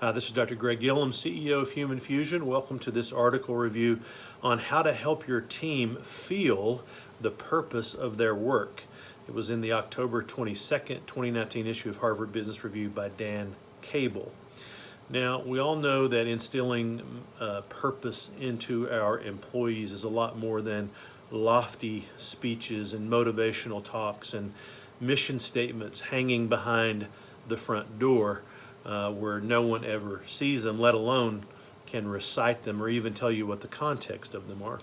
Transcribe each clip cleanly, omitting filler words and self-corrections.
This is Dr. Greg Gillum, CEO of Human Fusion. Welcome to this article review on how to help your team feel the purpose of their work. It was in the October 22nd, 2019 issue of Harvard Business Review by Dan Cable. Now, we all know that instilling purpose into our employees is a lot more than lofty speeches and motivational talks and mission statements hanging behind the front door where no one ever sees them, let alone can recite them or even tell you what the context of them are.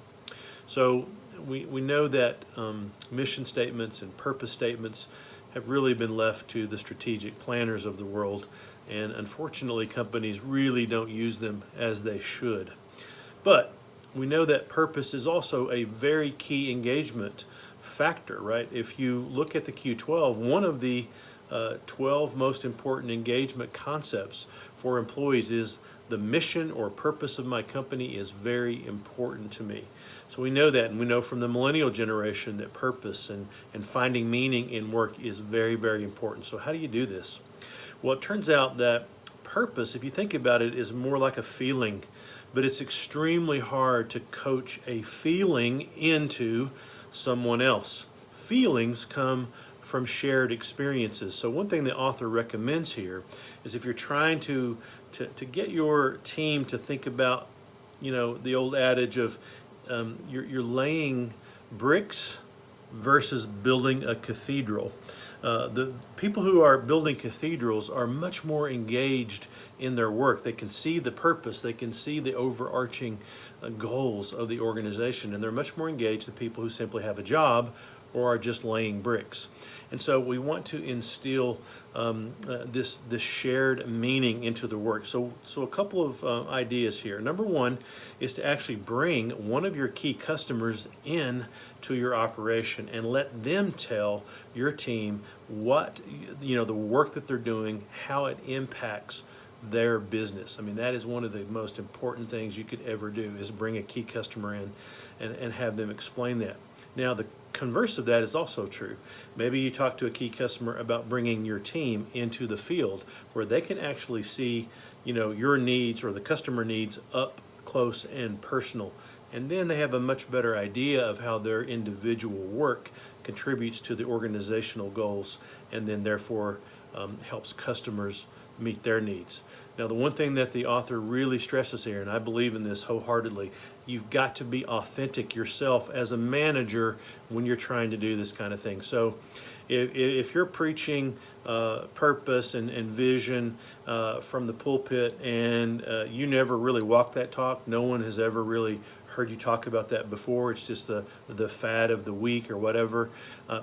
So we know that mission statements and purpose statements have really been left to the strategic planners of the world, and unfortunately companies really don't use them as they should. But we know that purpose is also a very key engagement factor, right? If you look at the Q12, one of the 12 most important engagement concepts for employees is the mission or purpose of my company is very important to me. So we know that, and we know from the millennial generation that purpose and finding meaning in work is very, very important. So how do you do this? Well, it turns out that purpose, if you think about it, is more like a feeling, but it's extremely hard to coach a feeling into someone else. Feelings come from shared experiences. So one thing the author recommends here is if you're trying to get your team to think about, the old adage of you're laying bricks versus building a cathedral. The people who are building cathedrals are much more engaged in their work. They can see the purpose, they can see the overarching goals of the organization, and they're much more engaged than people who simply have a job or are just laying bricks. And so we want to instill this shared meaning into the work. So a couple of ideas here. Number one is to actually bring one of your key customers in to your operation and let them tell your team what, the work that they're doing, how it impacts their business. I mean, that is one of the most important things you could ever do, is bring a key customer in and have them explain that. Now, the converse of that is also true. Maybe you talk to a key customer about bringing your team into the field where they can actually see, your needs or the customer needs up close and personal. And then they have a much better idea of how their individual work contributes to the organizational goals, and then therefore helps customers meet their needs. Now, the one thing that the author really stresses here, and I believe in this wholeheartedly, you've got to be authentic yourself as a manager when you're trying to do this kind of thing. So if you're preaching purpose and vision from the pulpit and you never really walk that talk, no one has ever really heard you talk about that before, it's just the fad of the week or whatever,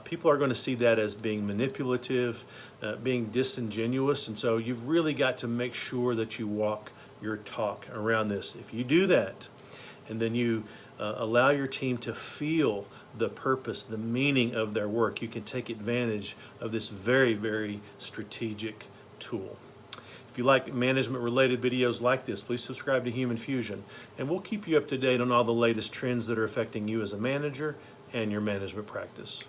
people are going to see that as being manipulative, being disingenuous, and so you've really got to make sure that you walk your talk around this. If you do that, and then you allow your team to feel the purpose, the meaning of their work, you can take advantage of this very, very strategic tool. If you like management-related videos like this, please subscribe to Human Fusion, and we'll keep you up to date on all the latest trends that are affecting you as a manager and your management practice.